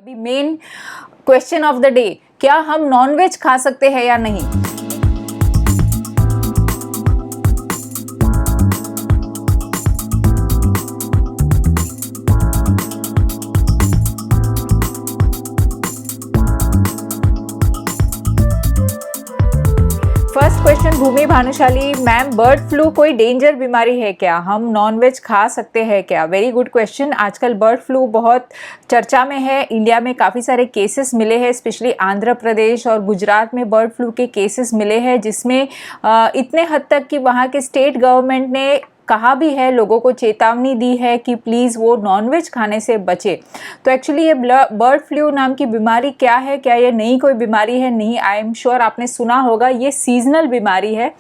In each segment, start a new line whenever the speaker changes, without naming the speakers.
अभी main question of the day, क्या हम नॉनवेज खा सकते हैं या नहीं? फर्स्ट क्वेश्चन भूमि भानुशाली मैम, बर्ड फ्लू कोई डेंजर बीमारी है क्या? हम नॉनवेज खा सकते हैं क्या? Very good question. आजकल बर्ड फ्लू बहुत चर्चा में है। इंडिया में काफ़ी सारे केसेस मिले हैं, स्पेशली आंध्र प्रदेश और गुजरात में बर्ड फ्लू के केसेस मिले हैं, जिसमें इतने हद तक कि वहाँ के स्टेट गवर्नमेंट ने कहा भी है, लोगों को चेतावनी दी है कि प्लीज़ वो नॉनवेज खाने से बचे। तो एक्चुअली ये बर्ड फ्लू नाम की बीमारी क्या है? क्या ये नई कोई बीमारी है? नहीं, आई एम श्योर आपने सुना होगा। ये सीजनल बीमारी है।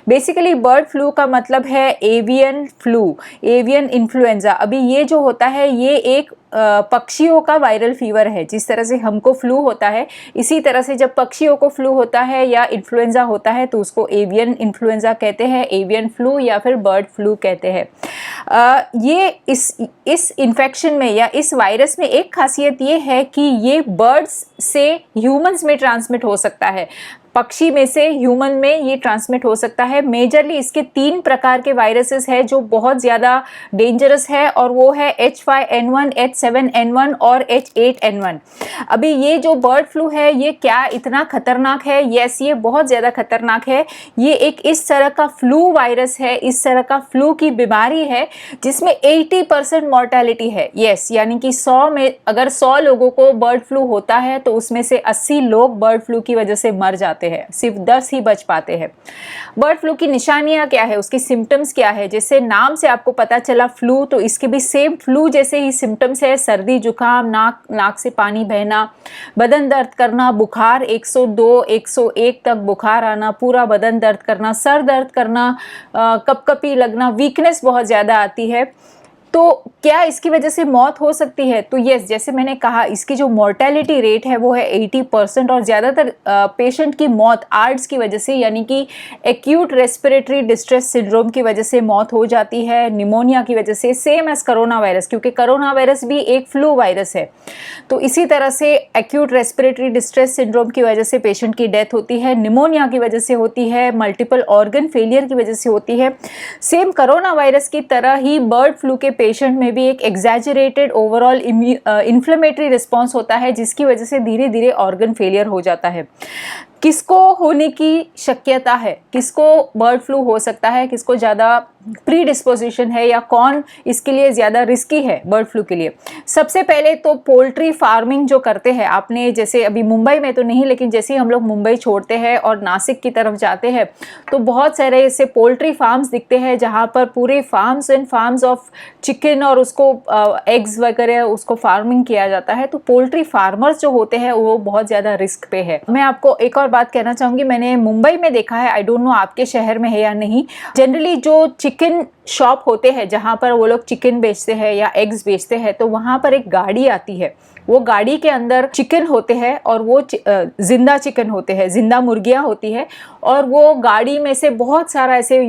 बेसिकली बर्ड फ्लू का मतलब है एवियन फ्लू, एवियन इन्फ्लुएंजा। अभी ये जो होता है ये एक पक्षियों का वायरल फीवर है। जिस तरह से हमको फ्लू होता है, इसी तरह से जब पक्षियों को फ्लू होता है या इन्फ्लुएंजा होता है तो उसको एवियन इन्फ्लुएंजा कहते हैं, एवियन फ्लू या फिर बर्ड फ्लू कहते हैं। ये इस इन्फेक्शन में या इस वायरस में एक खासियत ये है कि ये बर्ड्स से ह्यूमंस में ट्रांसमिट हो सकता है, पक्षी में से ह्यूमन में ये ट्रांसमिट हो सकता है। मेजरली इसके 3 प्रकार के वायरसेस हैं जो बहुत ज़्यादा डेंजरस है, और वो है H5N1, H7N1 और H8N1। अभी ये जो बर्ड फ्लू है ये क्या इतना खतरनाक है? यस, ये बहुत ज़्यादा खतरनाक है। ये एक इस तरह का फ्लू वायरस है, इस तरह का फ्लू की बीमारी है जिसमें 80% मॉर्टेलिटी है। यस, यानी कि 100 में अगर 100 लोगों को बर्ड फ्लू होता है तो उसमें से 80 लोग बर्ड फ्लू की वजह से मर जाते हैं, सिर्फ 10 ही बच पाते हैं। बर्ड फ्लू की निशानियां क्या है, उसके सिम्टम्स क्या है? जैसे नाम से आपको पता चला फ्लू, तो इसके भी सेम फ्लू जैसे ही सिम्टम्स है। सर्दी, जुकाम, नाक से पानी बहना, बदन दर्द करना, बुखार 102, 101 तक बुखार आना, पूरा बदन दर्द करना, सर दर्द करना, कपकपी लगना, वीकनेस बहुत ज़्यादा आती है। तो क्या इसकी वजह से मौत हो सकती है? तो यस, जैसे मैंने कहा, इसकी जो मॉर्टेलिटी रेट है वो है 80%, और ज़्यादातर पेशेंट की मौत आर्ड्स की वजह से, यानी कि एक्यूट रेस्पिरेटरी डिस्ट्रेस सिंड्रोम की वजह से मौत हो जाती है, निमोनिया की वजह से, सेम एज कोरोना वायरस, क्योंकि कोरोना वायरस भी एक फ्लू वायरस है। तो इसी तरह से एक्यूट रेस्पिरेटरी डिस्ट्रेस सिंड्रोम की वजह से पेशेंट की डेथ होती है, निमोनिया की वजह से होती है, मल्टीपल ऑर्गन फेलियर की वजह से होती है। सेम कोरोना वायरस की तरह ही बर्ड फ्लू के पेशेंट में भी एक एग्जैजरेटेड ओवरऑल इन्फ्लेमेटरी रिस्पॉन्स होता है, जिसकी वजह से धीरे धीरे ऑर्गन फेलियर हो जाता है। किसको होने की शक्यता है, किसको बर्ड फ्लू हो सकता है, किसको ज़्यादा प्री डिस्पोजिशन है या कौन इसके लिए ज़्यादा रिस्की है बर्ड फ्लू के लिए? सबसे पहले तो पोल्ट्री फार्मिंग जो करते हैं, आपने जैसे अभी मुंबई में तो नहीं, लेकिन जैसे ही हम लोग मुंबई छोड़ते हैं और नासिक की तरफ जाते हैं तो बहुत सारे ऐसे पोल्ट्री फार्म्स दिखते हैं जहाँ पर पूरे farms and farms of chicken और उसको एग्स वगैरह उसको फार्मिंग किया जाता है। तो पोल्ट्री फार्मर्स जो होते हैं वो बहुत ज़्यादा रिस्क पे है। मैं आपको एक और बात कहना चाहूँगी, मैंने मुंबई में देखा है, आई डोंट नो आपके शहर में है या नहीं। जनरली जो चिकन शॉप होते हैं जहाँ पर वो लोग चिकन बेचते हैं या एग्स बेचते हैं, तो वहाँ पर एक गाड़ी आती है, वो गाड़ी के अंदर चिकन होते हैं और वो जिंदा चिकन होते हैं, जिंदा मुर्गियाँ होती है, और वो गाड़ी में से बहुत सारा ऐसे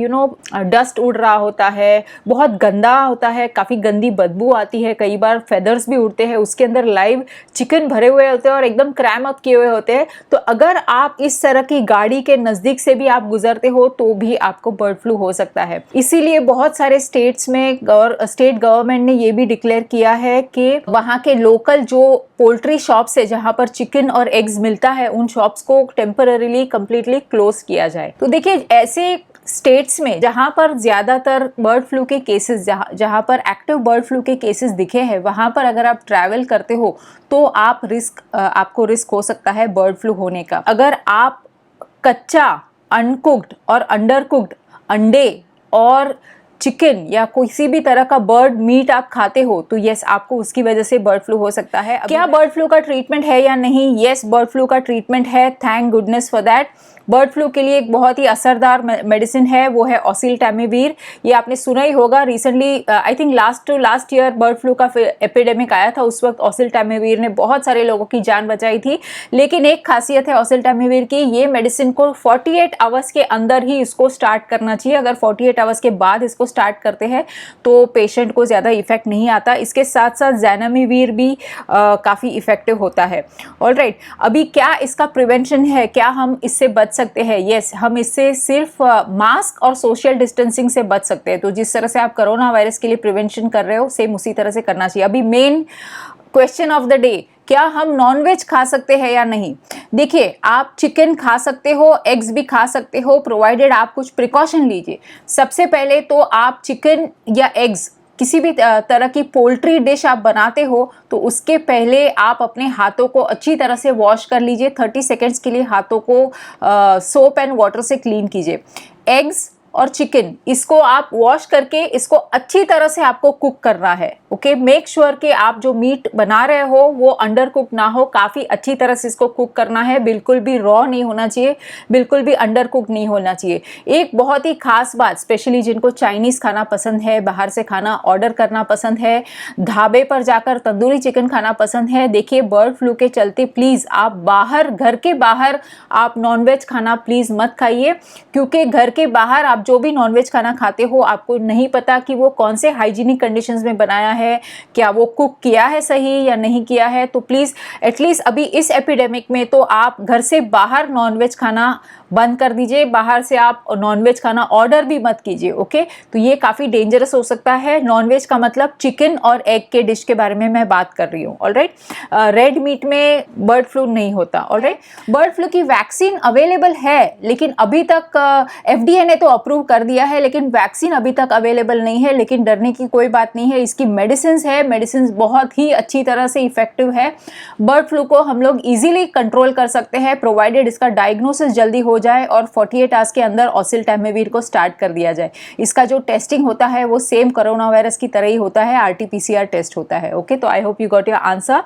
डस्ट उड़ रहा होता है, बहुत गंदा होता है, काफ़ी गंदी बदबू आती है, कई बार फेदर्स भी उड़ते हैं। उसके अंदर लाइव चिकन भरे हुए होते हैं और एकदम क्रैम अप किए हुए होते हैं। तो अगर आप इस तरह की गाड़ी के नज़दीक से भी आप गुजरते हो तो भी आपको बर्ड फ्लू हो सकता है। इसीलिए बहुत सारे स्टेट्स में स्टेट गवर्नमेंट ने ये भी डिक्लेयर किया है कि वहाँ के लोकल जो पोल्ट्री शॉप्स है जहाँ पर चिकन और एग्स मिलता है, उन शॉप्स को टेम्पररीली कंप्लीटली क्लोज किया जाए। तो देखिए, ऐसे स्टेट्स में जहाँ पर ज़्यादातर बर्ड फ्लू के केसेस, जहाँ पर एक्टिव बर्ड फ्लू के केसेस दिखे हैं, वहाँ पर अगर आप ट्रैवल करते हो तो आपको रिस्क हो सकता है बर्ड फ्लू होने का। अगर आप कच्चा, अनकुक्ड और अंडर कुक्ड अंडे और चिकन या किसी भी तरह का बर्ड मीट आप खाते हो तो यस, आपको उसकी वजह से बर्ड फ्लू हो सकता है। क्या बर्ड फ्लू का ट्रीटमेंट है या नहीं? यस, बर्ड फ्लू का ट्रीटमेंट है, thank goodness for that. Bird flu के लिए एक बहुत ही असरदार मेडिसिन है, वो है ओसेल्टामिविर। ये आपने सुना ही होगा, recently I think last year bird flu का एपिडेमिक आया था, उस वक्त ओसेल्टामिविर ने बहुत सारे लोगों की जान बचाई थी। लेकिन एक खासियत है ओसेल्टामिविर की, ये मेडिसिन को 48 आवर्स के अंदर ही इसको स्टार्ट करना चाहिए। अगर 48 आवर्स के बाद इसको स्टार्ट करते हैं तो पेशेंट को ज़्यादा इफेक्ट नहीं आता। इसके साथ साथ ज़ैनामिविर भी काफ़ी इफेक्टिव होता है। ऑलराइट, अभी क्या इसका प्रिवेंशन है, क्या हम इससे बच सकते हैं? यस, हम इससे सिर्फ मास्क और सोशल डिस्टेंसिंग से बच सकते हैं। तो जिस तरह से आप कोरोना वायरस के लिए प्रिवेंशन कर रहे हो, सेम उसी तरह से करना चाहिए। अभी main question of the day, क्या हम नॉनवेज खा सकते हैं या नहीं? देखिए, आप चिकन खा सकते हो, एग्स भी खा सकते हो, प्रोवाइडेड आप कुछ प्रिकॉशन लीजिए। सबसे पहले तो आप चिकन या एग्स, किसी भी तरह की पोल्ट्री डिश आप बनाते हो तो उसके पहले आप अपने हाथों को अच्छी तरह से वॉश कर लीजिए। 30 सेकेंड्स के लिए हाथों को सोप एंड वाटर से क्लीन कीजिए। एग्स और चिकन, इसको आप वॉश करके इसको अच्छी तरह से आपको कुक करना है। ओके, मेक श्योर कि आप जो मीट बना रहे हो वो अंडर कुक ना हो, काफ़ी अच्छी तरह से इसको कुक करना है। बिल्कुल भी रॉ नहीं होना चाहिए, बिल्कुल भी अंडर कुक नहीं होना चाहिए। एक बहुत ही खास बात, स्पेशली जिनको चाइनीज़ खाना पसंद है, बाहर से खाना ऑर्डर करना पसंद है, ढाबे पर जाकर तंदूरी चिकन खाना पसंद है, देखिए बर्ड फ्लू के चलते प्लीज़ आप बाहर, घर के बाहर आप नॉनवेज खाना प्लीज़ मत खाइए। क्योंकि घर के बाहर आप जो भी नॉनवेज खाना खाते हो, आपको नहीं पता कि वो कौन से हाइजीनिक कंडीशंस में बनाया है, क्या वो कुक किया है सही या नहीं किया है। तो प्लीज़ एटलीस्ट अभी इस एपिडेमिक में तो आप घर से बाहर नॉनवेज खाना बंद कर दीजिए, बाहर से आप नॉनवेज खाना ऑर्डर भी मत कीजिए। ओके, तो ये काफ़ी डेंजरस हो सकता है। नॉनवेज का मतलब चिकन और एग के डिश के बारे में मैं बात कर रही हूँ। ऑलराइट, रेड मीट में बर्ड फ्लू नहीं होता। ऑलराइट, बर्ड फ्लू की वैक्सीन अवेलेबल है, लेकिन अभी तक FDA ने तो अप्रूव कर दिया है, लेकिन वैक्सीन अभी तक अवेलेबल नहीं है। लेकिन डरने की कोई बात नहीं है, इसकी मेडिसिन है, मेडिसिन बहुत ही अच्छी तरह से इफेक्टिव है। बर्ड फ्लू को हम लोग इजीली कंट्रोल कर सकते हैं, प्रोवाइडेड इसका डायग्नोसिस जल्दी हो जाए और 48 आवर्स के अंदर ओसेल्टामिविर को स्टार्ट कर दिया जाए। इसका जो टेस्टिंग होता है वो सेम कोरोना वायरस की तरह ही होता है, RT-PCR टेस्ट होता है। ओके, तो I hope you got your answer.